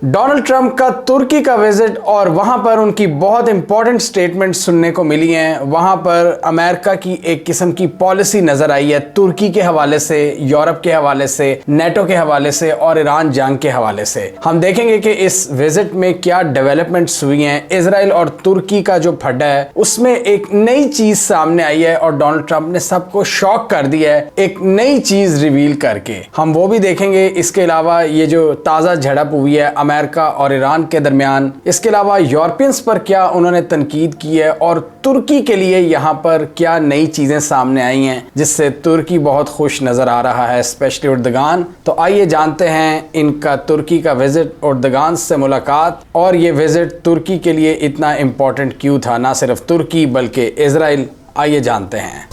Donald Trump का तुर्की का visit और वहां पर उनकी बहुत इंपॉर्टेंट स्टेटमेंट सुनने को मिली हैं। वहां पर अमेरिका की एक किस्म की पॉलिसी नजर आई है तुर्की के हवाले से, यूरोप के हवाले से, नेटो के हवाले से और ईरान जंग के हवाले से। हम देखेंगे कि इस विजिट में क्या डेवलपमेंट्स हुई हैं। इजराइल और तुर्की का जो फड्डा है उसमें एक नई चीज सामने आई है और डोनाल्ड ट्रंप ने सबको शॉक कर दिया है एक नई चीज रिवील करके। हम वो भी देखेंगे। इसके अलावा ये जो ताजा झड़प हुई है अमेरिका और ईरान के दरमियान, इसके अलावा यूरोपियंस पर क्या उन्होंने तनकीद की है और तुर्की के लिए यहाँ पर क्या नई चीजें सामने आई हैं जिससे तुर्की बहुत खुश नजर आ रहा है, स्पेशली उर्दगान। तो आइए जानते हैं इनका तुर्की का विजिट, उर्दगान से मुलाकात और ये विजिट तुर्की के लिए इतना इंपॉर्टेंट क्यों था, ना सिर्फ तुर्की बल्कि इजराइल। आइए जानते हैं।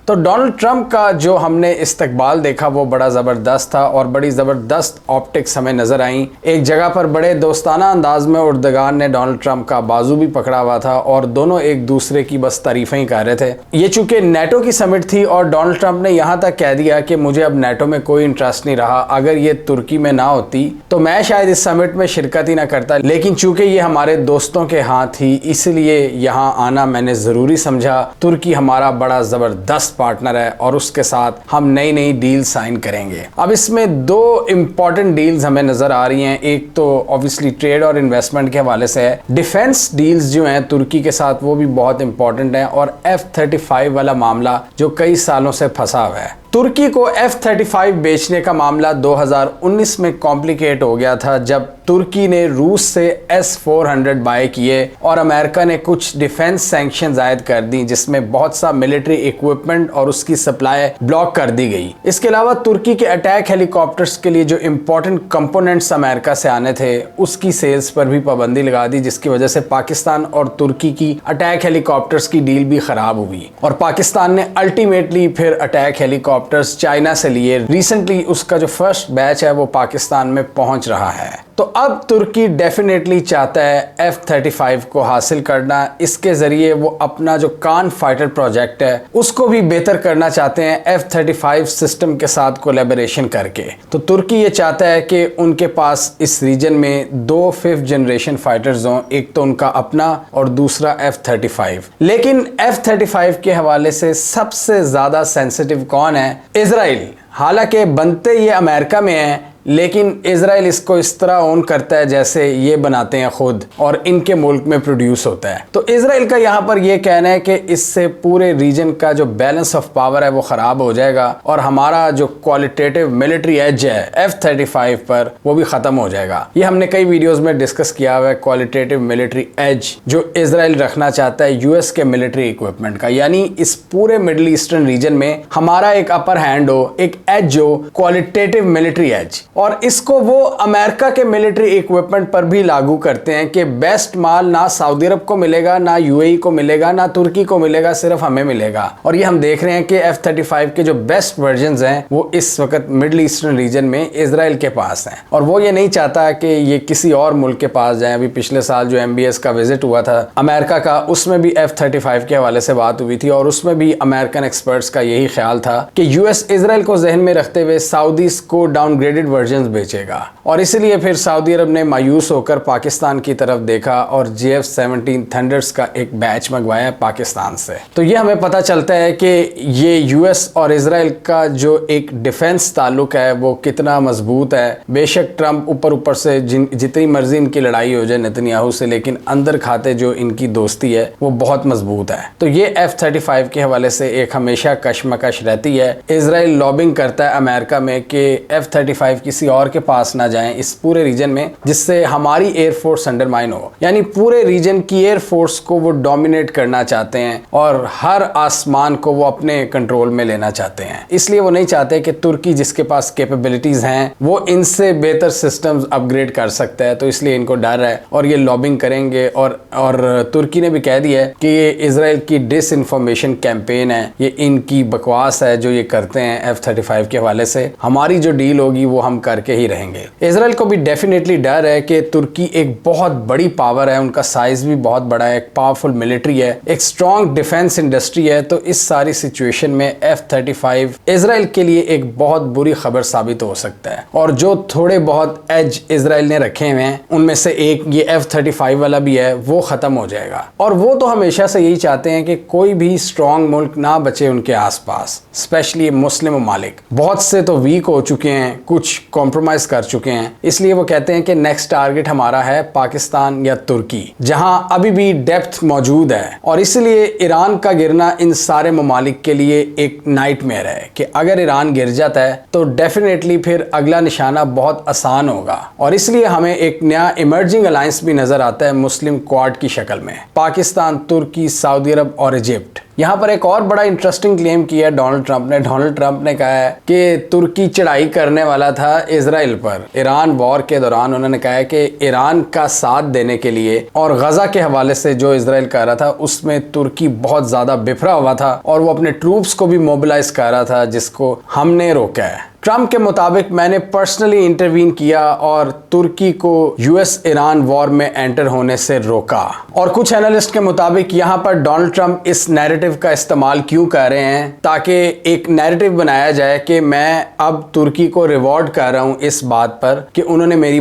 तो डोनाल्ड ट्रंप का जो हमने इस्तकबाल देखा वो बड़ा ज़बरदस्त था और बड़ी ज़बरदस्त ऑप्टिक्स हमें नज़र आई। एक जगह पर बड़े दोस्ताना अंदाज में उर्दगान ने डोनाल्ड ट्रंप का बाजू भी पकड़ा हुआ था और दोनों एक दूसरे की बस तारीफ़ें ही कर रहे थे। ये चूँकि नेटो की समिट थी और डोनाल्ड ट्रंप ने यहाँ तक कह दिया कि मुझे अब नेटो में कोई इंटरेस्ट नहीं रहा, अगर ये तुर्की में ना होती तो मैं शायद इस समिट में शिरकत ही ना करता, लेकिन चूँकि ये हमारे दोस्तों के हाथ थी इसलिए यहाँ आना मैंने ज़रूरी समझा। तुर्की हमारा बड़ा ज़बरदस्त पार्टनर है और उसके साथ हम नई नई डील साइन करेंगे। अब इसमें दो इंपॉर्टेंट डील्स हमें नजर आ रही हैं। एक तो ऑब्वियसली ट्रेड और इन्वेस्टमेंट के हवाले से है। डिफेंस डील्स जो हैं तुर्की के साथ वो भी बहुत इंपॉर्टेंट हैं और F-35 वाला मामला जो कई सालों से फंसा हुआ है। तुर्की को F-35 बेचने का मामला 2019 में कॉम्प्लिकेट हो गया था जब तुर्की ने रूस से S-400 बाय किए और अमेरिका ने कुछ डिफेंस सैंक्शंस आयद कर दी जिसमें बहुत सा मिलिट्री इक्विपमेंट और उसकी सप्लाई ब्लॉक कर दी गई। इसके अलावा तुर्की के अटैक हेलीकॉप्टर्स के लिए जो इंपॉर्टेंट कंपोनेंट्स अमेरिका से आने थे उसकी सेल्स पर भी पाबंदी लगा दी, जिसकी वजह से पाकिस्तान और तुर्की की अटैक हेलीकॉप्टर्स की डील भी खराब हुई और पाकिस्तान ने अल्टीमेटली फिर अटैक हेलीकॉप्टर्स चाइना से लिए। रिसेंटली उसका जो फर्स्ट बैच है वो पाकिस्तान में पहुंच रहा है। तो अब तुर्की डेफिनेटली चाहता है F-35 को हासिल करना। इसके जरिए वो अपना जो कान फाइटर प्रोजेक्ट है उसको भी बेहतर करना चाहते हैं F-35 सिस्टम के साथ कोलैबोरेशन करके। तो तुर्की ये चाहता है कि उनके पास इस रीजन में दो 5th जनरेशन फाइटर्स हों, एक तो उनका अपना और दूसरा F-35। लेकिन F-35 के हवाले से सबसे ज्यादा सेंसिटिव कौन है? इजराइल। हालांकि बनते ये अमेरिका में है लेकिन इजराइल इसको इस तरह ओन करता है जैसे ये बनाते हैं खुद और इनके मुल्क में प्रोड्यूस होता है। तो इजराइल का यहाँ पर ये कहना है कि इससे पूरे रीजन का जो बैलेंस ऑफ पावर है वो खराब हो जाएगा और हमारा जो क्वालिटेटिव मिलिट्री एज है F-35 पर वो भी खत्म हो जाएगा। ये हमने कई वीडियोस में डिस्कस किया हुआ है। क्वालिटेटिव मिलिट्री एज जो इजराइल रखना चाहता है यूएस के मिलिट्री इक्विपमेंट का, यानी इस पूरे मिडल ईस्टर्न रीजन में हमारा एक अपर हैंड हो, एक एज हो, क्वालिटेटिव मिलिट्री एज। और इसको वो अमेरिका के मिलिट्री इक्विपमेंट पर भी लागू करते हैं कि बेस्ट माल ना सऊदी अरब को मिलेगा, ना यूएई को मिलेगा, ना तुर्की को मिलेगा, सिर्फ हमें मिलेगा। और ये हम देख रहे हैं कि F-35 के जो बेस्ट वर्जन्स हैं वो इस वक्त मिडल ईस्टर्न रीजन में इजराइल के पास हैं और वो ये नहीं चाहता कि ये किसी और मुल्क के पास जाए। अभी पिछले साल जो MBS का विजिट हुआ था अमेरिका का, उसमें भी F-35 के हवाले से बात हुई थी और उसमें भी अमेरिकन एक्सपर्ट्स का यही ख्याल था कि यूएस इजराइल को जहन में रखते हुए सऊदीज को डाउनग्रेडेड वर्जन बेचेगा और इसलिए फिर सऊदी अरब ने मायूस होकर पाकिस्तान की तरफ देखा और JF-17 थंडर्स का एक बैच मंगवाया पाकिस्तान से। तो ये हमें पता चलता है कि ये यूएस और इजराइल का जो एक डिफेंस ताल्लुक है वो कितना मजबूत है। बेशक ट्रंप ऊपर से जितनी मर्जी इनकी लड़ाई हो जाए नेतन्याहू से, लेकिन अंदर खाते जो इनकी दोस्ती है वो बहुत मजबूत है। तो ये F-35 के हवाले से एक हमेशा कशमकश रहती है। इजराइल लॉबिंग करता है अमेरिका में कि F-35 किसी और के पास ना जाएं इस पूरे रीजन में, जिससे हमारी एयरफोर्स अंडरमाइन हो। यानी पूरे रीजन की एयरफोर्स को वो डोमिनेट करना चाहते हैं और हर आसमान को वो अपने कंट्रोल में लेना चाहते हैं। इसलिए वो नहीं चाहते कि तुर्की जिसके पास कैपेबिलिटीज हैं वो इनसे बेहतर सिस्टम्स अपग्रेड कर सकता है, तो इसलिए इनको डर है और ये लॉबिंग करेंगे। और तुर्की ने भी कह दिया है कि ये इजराइल की डिस इन्फॉर्मेशन कैंपेन है, ये इनकी बकवास है जो ये करते हैं F-35 के हवाले से। हमारी जो डील होगी वो हम काम करके ही रहेंगे। इजराइल को भी डेफिनेटली डर है कि तुर्की एक बहुत बड़ी पावर है, उनका साइज भी बहुत बड़ा है, एक पावरफुल मिलिट्री है, एक स्ट्रॉन्ग डिफेंस इंडस्ट्री है। तो इस सारी सिचुएशन में F-35 इजराइल के लिए एक बहुत बुरी खबर साबित हो सकता है। और जो थोड़े बहुत एज इजराइल ने रखे हुए हैं उनमें से एक ये F-35 वाला भी है, वो खत्म हो जाएगा। और वो तो हमेशा से यही चाहते हैं कि कोई भी स्ट्रॉन्ग मुल्क ना बचे उनके आसपास, स्पेशली मुस्लिम ममालिक। बहुत से तो वीक हो चुके हैं, कुछ कॉम्प्रोमाइज कर चुके हैं, इसलिए वो कहते हैं कि नेक्स्ट टारगेट हमारा है पाकिस्तान या तुर्की, जहां अभी भी डेप्थ मौजूद है। और इसलिए ईरान का गिरना इन सारे ममालिक के लिए एक नाइटमेयर है कि अगर ईरान गिर जाता है तो डेफिनेटली फिर अगला निशाना बहुत आसान होगा। और इसलिए हमें एक नया इमर्जिंग अलायंस भी नजर आता है मुस्लिम क्वाड की शक्ल में, पाकिस्तान, तुर्की, सऊदी अरब और इजिप्ट। यहाँ पर एक और बड़ा इंटरेस्टिंग क्लेम किया डोनाल्ड ट्रंप ने कहा है कि तुर्की चढ़ाई करने वाला था इजराइल पर। ईरान वॉर के दौरान उन्होंने कहा है कि ईरान का साथ देने के लिए और गजा के हवाले से जो इजराइल कर रहा था उसमें तुर्की बहुत ज्यादा बिफरा हुआ था और वो अपने ट्रूप्स को भी मोबिलाइज कर रहा था, जिसको हमने रोका है। ट्रंप के मुताबिक मैंने पर्सनली इंटरवीन किया और तुर्की को यूएस ईरान वॉर में एंटर होने से रोका। और कुछ एनालिस्ट के मुताबिक यहाँ पर डोनाल्ड ट्रंप इस नैरेटिव का इस्तेमाल क्यों कर रहे हैं, ताकि एक नैरेटिव बनाया जाए कि मैं अब तुर्की को रिवॉर्ड कर रहा हूँ इस बात पर कि उन्होंने मेरी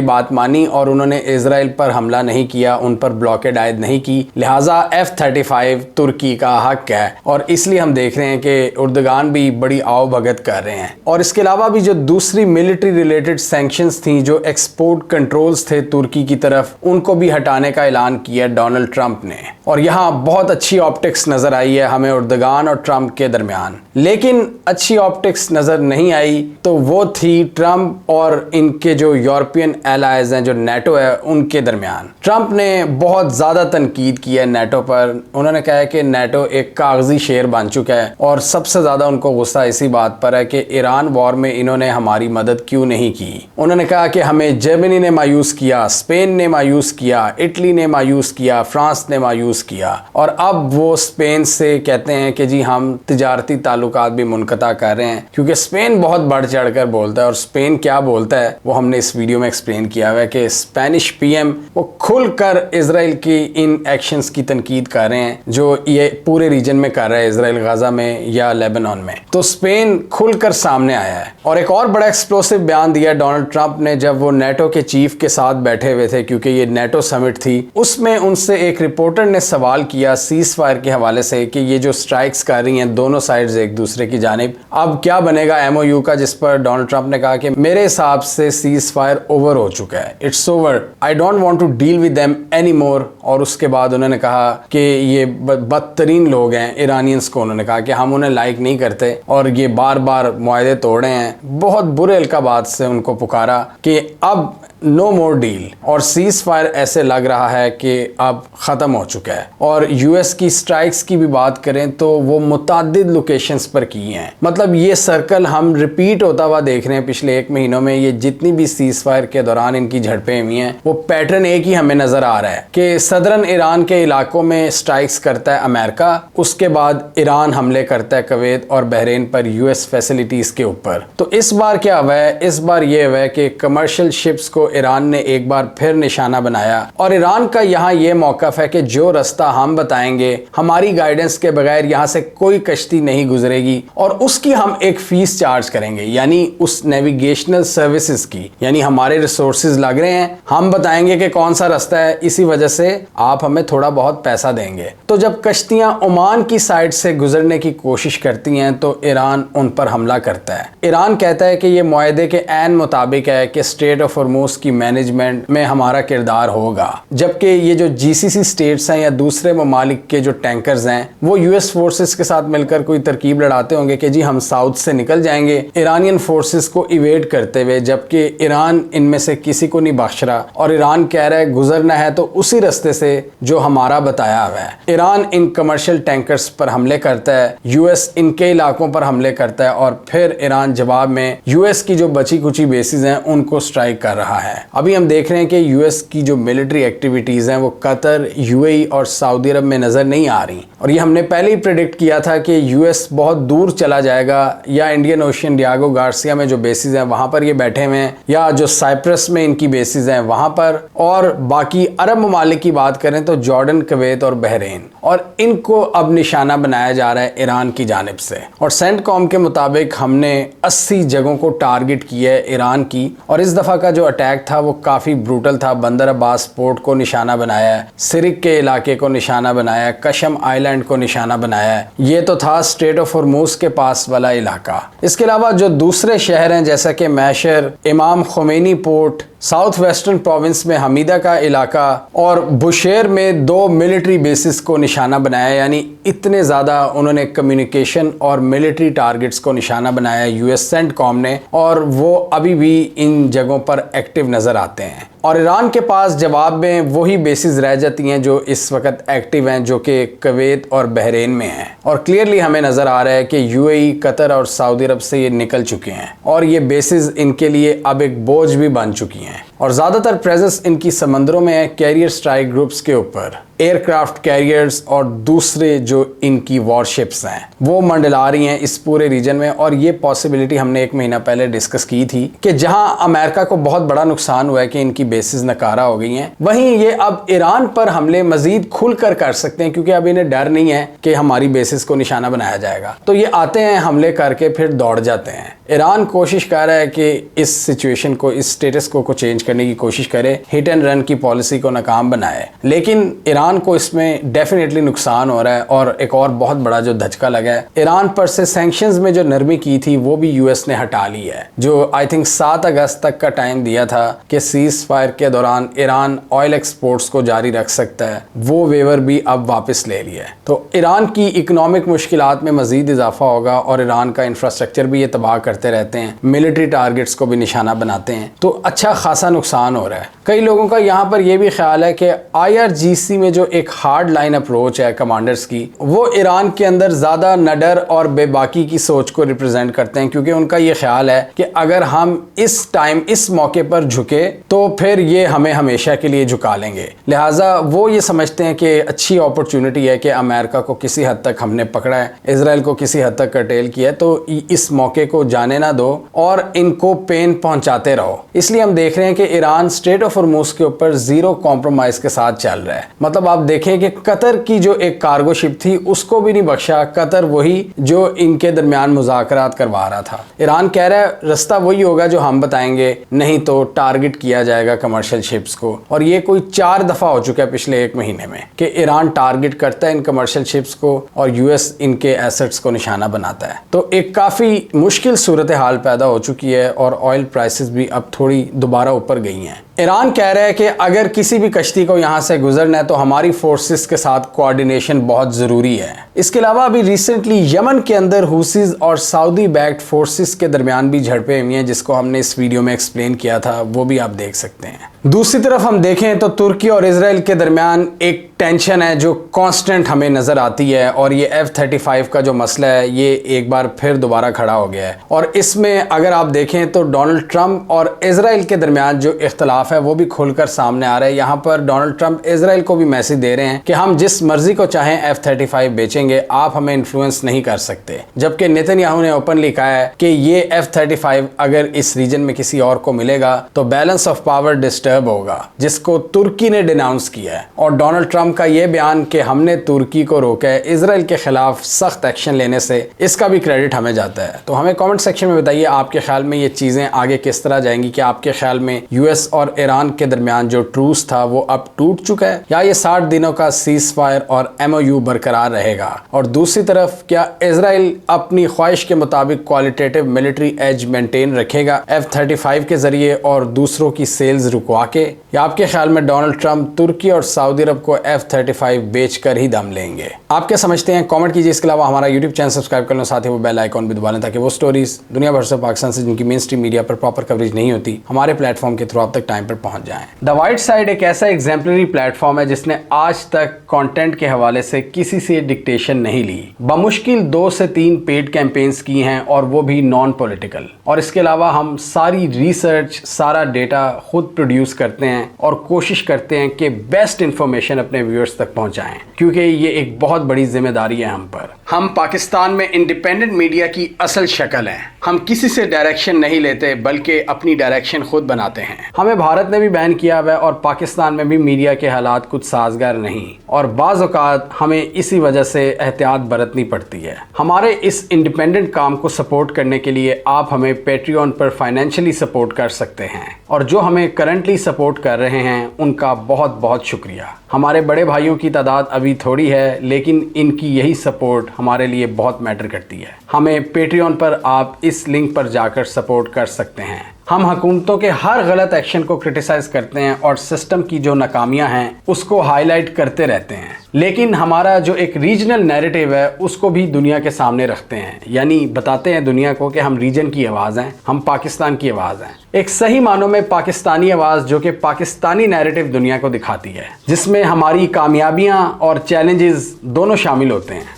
बात मानी और उन्होंने इजराइल पर हमला नहीं किया, उन पर ब्लॉकेड आयद नहीं की, लिहाजा F-35 तुर्की का हक है। और इसलिए हम देख रहे हैं कि उर्दगान भी बड़ी आओ भगत कर रहे हैं। और इसके अलावा भी जो दूसरी मिलिट्री रिलेटेड सैंक्शंस थी, जो एक्सपोर्ट कंट्रोल्स थे तुर्की की तरफ, उनको भी हटाने का ऐलान किया डोनाल्ड ट्रंप ने। और यहाँ बहुत अच्छी ऑप्टिक्स नजर आई है हमें उर्दगान और ट्रंप के दरमियान। लेकिन अच्छी ऑप्टिक्स नजर नहीं आई तो वो थी ट्रंप और इनके जो यूरोपियन एलाइज हैं, जो नेटो है, उनके दरमियान। ट्रंप ने बहुत ज्यादा तनकीद की है नेटो पर। उन्होंने कहा है कि नेटो एक कागजी शेर बन चुका है और सबसे ज्यादा उनको गुस्सा इसी बात पर है कि ईरान वॉर में इन्होंने हमारी मदद क्यों नहीं की। उन्होंने कहा कि हमें जर्मनी ने मायूस किया, स्पेन ने मायूस किया, इटली ने मायूस किया, फ्रांस ने मायूस किया। और अब वो स्पेन से कहते हैं कि जी हम तिजारती ताल्लुकात भी मुनक़ता कर रहे हैं, क्योंकि स्पेन बहुत बढ़ चढ़ कर बोलता है। और स्पेन क्या बोलता है वो हमने इस वीडियो में एक्सप्लेन किया हुआ है कि स्पेनिश पीएम वो खुलकर इजराइल की इन एक्शंस की तनकीद कर रहे हैं जो ये पूरे रीजन में कर रहा है, इजराइल गाजा में या लेबनान में। तो स्पेन खुलकर सामने आया है। और एक और बड़ा एक्सप्लोसिव बयान दिया डोनाल्ड ट्रंप ने जब वो नेटो के चीफ के साथ बैठे हुए थे, क्योंकि ये नेटो समिट थी। उसमें उनसे एक रिपोर्टर ने सवाल किया सीज फायर के हवाले से कि ये जो स्ट्राइक्स कर रही हैं दोनों साइड्स एक दूसरे की जानिब, अब क्या बनेगा MOU का, जिस पर डोनाल्ड ट्रंप ने कहा कि मेरे हिसाब से सीज फायर ओवर हो चुका है, it's over, I don't want to deal with them any more. और उसके बाद उन्होंने कहा कि ये बदतरीन लोग हैं, ईरानियंस को उन्होंने कहा कि हम उन्हें लाइक नहीं करते और ये बार बार मुआहदे तोड़े हैं। बहुत बुरे अलकाबात से उनको पुकारा कि अब नो मोर डील। और सीज फायर ऐसे लग रहा है कि अब ख़त्म हो चुका है। और यूएस की स्ट्राइक्स की भी बात करें तो वो मुतादिद लोकेशंस पर की हैं। मतलब ये सर्कल हम रिपीट होता हुआ देख रहे हैं पिछले 1 महीनों में। ये जितनी भी सीज फायर के दौरान इनकी झड़पें हुई हैं वो पैटर्न एक ही हमें नज़र आ रहा है कि सदरन ईरान के इलाकों में स्ट्राइक्स करता है अमेरिका, उसके बाद ईरान हमले करता है कुवैत और बहरीन पर यूएस फैसिलिटीज़ के ऊपर। तो इस बार क्या हुआ है, इस बार ये हुआ है कि कमर्शियल शिप्स को ईरान ने एक बार फिर निशाना बनाया। और ईरान का यहाँ ये मौक़िफ़ है कि जो रास्ता हम बताएंगे, हमारी गाइडेंस के बगैर यहाँ से कोई कश्ती नहीं गुजरेगी और उसकी हम एक फीस चार्ज करेंगे, यानी उस नेविगेशनल सर्विसेज की। यानी हमारे रिसोर्सेज लग रहे हैं, हम बताएंगे कि कौन सा रास्ता है, इसी वजह से आप हमें थोड़ा बहुत पैसा देंगे। तो जब कश्तियां ओमान की साइड से गुजरने की कोशिश करती हैं तो ईरान उन पर हमला करता है। ईरान कहता है कि ये मुआहदे के ऐन मुताबिक है कि स्ट्रेट ऑफ हॉर्मुज़ की मैनेजमेंट में हमारा किरदार होगा, जबकि ये जो GCC स्टेट्स हैं या दूसरे ममालिक के जो टैंकर्स हैं वो यूएस फोर्सेस के साथ मिलकर कोई तरकीब लड़ाते होंगे कि जी हम साउथ से निकल जाएंगे ईरानियन फोर्सेस को इवेड करते हुए, जबकि ईरान इनमें से किसी को नहीं बख्श रहा। और ईरान कह रहा है गुजरना है तो उसी रास्ते से जो हमारा बताया हुआ है। ईरान इन कमर्शियल टैंकर्स पर हमले करता है, यूएस इनके इलाकों पर हमले करता है और फिर ईरान जवाब में यूएस की जो बची कुची बेसिस हैं उनको स्ट्राइक कर रहा है। है। अभी हम देख रहे हैं कि यूएस की जो मिलिट्री एक्टिविटीज हैं वो कतर, यूएई और सऊदी अरब में नजर नहीं आ रही, और ये हमने पहले ही प्रेडिक्ट किया था कि यूएस बहुत दूर चला जाएगा, या इंडियन ओशियन डियागो गार्सिया में जो बेसिस हैं वहां पर ये बैठे हुए हैं, या जो साइप्रस में इनकी बेसिस हैं वहां पर, और बाकी अरब ममालिक की बात करें तो जॉर्डन, कुवैत और बहरीन, और इनको अब निशाना बनाया जा रहा है ईरान की जानिब से। और सेंटकॉम के मुताबिक हमने 80 जगहों को टारगेट किया है ईरान की, और इस दफा का जो अटैक था वो काफी ब्रूटल था। बंदर अब्बास पोर्ट को निशाना बनाया है, सिरिक के इलाके को निशाना बनाया है, कशम आइलैंड को निशाना बनाया है। ये तो था स्ट्रेट ऑफ हॉर्मुज के पास वाला इलाका। इसके अलावा जो दूसरे शहर हैं जैसा कि मैशर, इमाम Khomeini port, south western province में हमीदा का इलाका और बुशेर में 2 मिलिट्री बेसिस को निशाना बनाया, यानी इतने ज़्यादा उन्होंने कम्युनिकेशन और मिलिट्री टारगेट्स को निशाना बनाया यूएस सेंटकॉम ने, और वो अभी भी इन जगहों पर एक्टिव नज़र आते हैं। और ईरान के पास जवाब में वही बेसिस रह जाती हैं जो इस वक्त एक्टिव हैं, जो कि कुवैत और बहरीन में हैं। और क्लियरली हमें नज़र आ रहा है कि यूएई, कतर और सऊदी अरब से ये निकल चुके हैं, और ये बेसिस इनके लिए अब एक बोझ भी बन चुकी हैं। और ज़्यादातर प्रेजेंस इनकी समंदरों में है, कैरियर स्ट्राइक ग्रुप्स के ऊपर, एयरक्राफ्ट कैरियर्स और दूसरे जो इनकी वॉरशिप्स हैं वो मंडला रही हैं इस पूरे रीजन में। और ये पॉसिबिलिटी हमने 1 महीना पहले डिस्कस की थी कि जहां अमेरिका को बहुत बड़ा नुकसान हुआ है कि इनकी बेसिस नकारा हो गई हैं, वहीं ये अब ईरान पर हमले मजीद खुलकर कर सकते हैं, क्योंकि अब इन्हें डर नहीं है कि हमारी बेसिस को निशाना बनाया जाएगा। तो ये आते हैं, हमले करके फिर दौड़ जाते हैं। ईरान कोशिश कर रहा है कि इस सिचुएशन को, इस स्टेटस को चेंज करने की कोशिश करे, हिट एंड रन की पॉलिसी को नाकाम बनाए, लेकिन ईरान को इसमें डेफिनेटली नुकसान हो रहा है। और एक और बहुत बड़ा जो धचका लगा है, ईरान पर से सैंक्शंस में जो नरमी की थी वो भी यूएस ने हटा ली है। जो आई थिंक 7 अगस्त तक का टाइम दिया था कि सीज फायर के दौरान ईरान ऑयल एक्सपोर्ट्स को जारी रख सकता है, वो वेवर भी अब वापस ले लिया है। तो ईरान की इकोनॉमिक मुश्किलात में मजीद इजाफा होगा, और ईरान का इंफ्रास्ट्रक्चर भी ये तबाह करते रहते हैं, मिलिट्री टारगेट्स को भी निशाना बनाते हैं, तो अच्छा खासा नुकसान हो रहा है। कई लोगों का यहाँ पर यह भी ख्याल है कि IRGC में जो एक हार्ड लाइन अप्रोच है कमांडर्स की, वो ईरान के अंदर ज्यादा नडर और बेबाकी की सोच को रिप्रेजेंट करते हैं, क्योंकि उनका ये ख्याल है कि अगर हम इस टाइम, इस मौके पर झुके तो फिर ये हमें हमेशा के लिए झुका लेंगे। लिहाजा वो ये समझते हैं कि अच्छी अपॉर्चुनिटी है कि अमेरिका को किसी हद तक हमने पकड़ा है, इसराइल को किसी हद तक कर्टेल किया है, तो इस मौके को जाने ना दो और इनको पेन पहुंचाते रहो। इसलिए हम देख रहे हैं कि ईरान स्ट्रेट ऑफ हॉर्मुज के ऊपर जीरो कॉम्प्रोमाइज के साथ चल रहा है। मतलब आप देखें कि कतर की जो एक कार्गो शिप थी उसको भी नहीं बख्शा। कतर वही जो इनके दरमियान मुज़ाकरात करवा रहा था। ईरान कह रहा है रास्ता वही होगा जो हम बताएंगे, नहीं तो टारगेट किया जाएगा कमर्शियल शिप्स को। और ये कोई 4 दफा हो चुका है पिछले 1 महीने में कि ईरान टारगेट करता है इन कमर्शियल शिप्स को और यूएस इनके एसेट्स को निशाना बनाता है। तो एक काफी मुश्किल सूरत हाल पैदा हो चुकी है और ऑयल प्राइसेस भी अब थोड़ी दोबारा ऊपर गई हैं। ईरान कह रहा है कि अगर किसी भी कश्ती को यहाँ से गुजरना है तो हमारी फोर्सेस के साथ कोऑर्डिनेशन बहुत ज़रूरी है। इसके अलावा अभी रिसेंटली यमन के अंदर हुसीज और सऊदी बैक्ड फोर्सेस के दरमियान भी झड़पें हुई हैं, जिसको हमने इस वीडियो में एक्सप्लेन किया था, वो भी आप देख सकते हैं। दूसरी तरफ हम देखें तो तुर्की और इजराइल के दरमियान एक टेंशन है जो कांस्टेंट हमें नजर आती है, और ये F-35 का जो मसला है ये एक बार फिर दोबारा खड़ा हो गया है। और इसमें अगर आप देखें तो डोनाल्ड ट्रंप और इजराइल के दरमियान जो इख्तलाफ है वो भी खुलकर सामने आ रहा है। यहाँ पर डोनाल्ड ट्रंप इजराइल को भी मैसेज दे रहे हैं कि हम जिस मर्जी को चाहें F-35 बेचेंगे, आप हमें इन्फ्लुएंस नहीं कर सकते। जबकि नेतन्याहू ने ओपनली कहा है कि ये F-35 अगर इस रीजन में किसी और को मिलेगा तो बैलेंस ऑफ पावर डिस्टर्ब होगा, जिसको तुर्की ने डिनाउंस किया है। और डोनाल्ड ट्रंप का यह बयान कि हमने तुर्की को रोका है इजराइल के खिलाफ सख्त एक्शन लेने से, इसका भी क्रेडिट हमें जाता है। तो हमें कमेंट सेक्शन में बताइए आपके ख्याल में ये चीजें आगे किस तरह जाएंगी। क्या आपके ख्याल में यूएस और ईरान के दरमियान जो ट्रूस था वो अब टूट चुका है, या ये 60 दिनों का सीज फायर और MOU बरकरार रहेगा? और दूसरी तरफ क्या इजराइल अपनी ख्वाहिश के मुताबिक क्वालिटेटिव मिलिट्री एज मेंटेन रखेगा F-35 के जरिए और दूसरों की सेल्स रुकवा के, या आपके ख्याल में डोनाल्ड ट्रंप तुर्की और सऊदी अरब को F-35 बेचकर ही दम लेंगे? आप क्या समझते हैं? कमेंट कीजिए। इसके अलावा हमारा यूट्यूब चैनल सब्सक्राइब कर लो, साथ ही वो बेल आइकॉन भी दबा लें ताकि वो स्टोरीज दुनिया भर से, पाकिस्तान से जिनकी मेन स्ट्रीम मीडिया पर प्रॉपर कवरेज नहीं होती, हमारे प्लेटफॉर्म के थ्रू आप तक टाइम टाइम पर पहुंच जाएं। द वाइट साइड एक ऐसा एग्जाम्पलरी प्लेटफॉर्म है जिसने आज तक कंटेंट के हवाले से किसी से डिक्टेशन नहीं ली। बमुश्किल 2 से 3 पेड कैंपेन्स की हैं और वो भी नॉन पॉलिटिकल। और इसके अलावा हम सारी रिसर्च, सारा डेटा खुद प्रोड्यूस करते हैं और कोशिश करते हैं कि बेस्ट इंफॉर्मेशन अपने व्यूअर्स तक पहुंचाएं, क्योंकि ये एक बहुत बड़ी जिम्मेदारी है हम पर। हम पाकिस्तान में इंडिपेंडेंट मीडिया की असल शक्ल हैं। हम किसी से डायरेक्शन नहीं लेते बल्कि अपनी डायरेक्शन खुद बनाते हैं। हमें भारत ने भी बैन किया हुआ है और पाकिस्तान में भी मीडिया के हालात कुछ साजगार नहीं, और बाज़ औक़ात हमें इसी वजह से एहतियात बरतनी पड़ती है। हमारे इस इंडिपेंडेंट काम को सपोर्ट करने के लिए आप हमें पेट्रियन पर फाइनेंशियली सपोर्ट कर सकते हैं, और जो हमें करंटली सपोर्ट कर रहे हैं उनका बहुत बहुत शुक्रिया। हमारे बड़े भाइयों की तादाद अभी थोड़ी है, लेकिन इनकी यही सपोर्ट हमारे लिए बहुत मैटर करती है। हमें पेट्रियन पर आप इस लिंक पर जाकर सपोर्ट कर सकते हैं। हम हुकूमतों के हर गलत एक्शन को क्रिटिसाइज करते हैं और सिस्टम की जो नाकामियां हैं उसको हाईलाइट करते रहते हैं, लेकिन हमारा जो एक रीजनल नैरेटिव है उसको भी दुनिया के सामने रखते हैं, यानी बताते हैं दुनिया को कि हम रीजन की आवाज़ हैं, हम पाकिस्तान की आवाज़ हैं। एक सही मानों में पाकिस्तानी आवाज़ जो कि पाकिस्तानी नैरेटिव दुनिया को दिखाती है, जिसमें हमारी कामयाबियाँ और चैलेंजेस दोनों शामिल होते हैं।